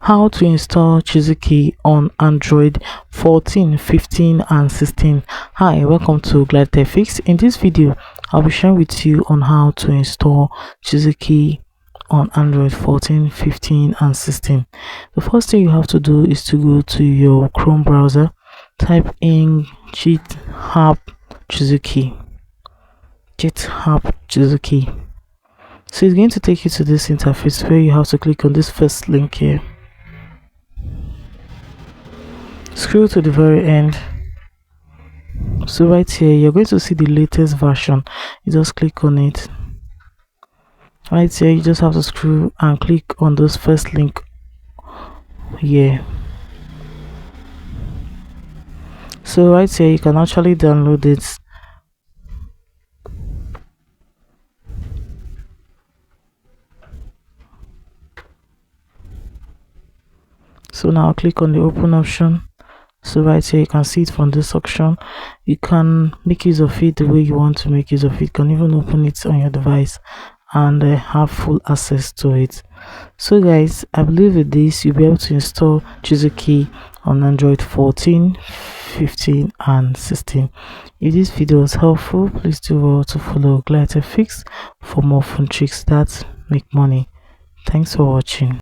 How to install Shizuku on Android 14, 15 and 16. Hi, welcome to GitHub Fix. In this video I'll be sharing with you on how to install Shizuku on Android 14, 15 and 16. The first thing you have to do is to go to your Chrome browser, type in GitHub Shizuku. So it's going to take you to this interface where you have to click on this first link here. Scroll to the very end. So right here you're going to see the latest version. You just click on it. Right here you just have to scroll and click on this first link here. So right here you can actually download it. So now click on the open option. So right here you can see it from this option. You can make use of it the way you want to make use of it. You can even open it on your device and have full access to it. So guys, I believe with this you'll be able to install Shizuku on Android 14, 15 and 16. If this video was helpful, please do well to follow GitHub Fix for more fun tricks that make money. Thanks for watching.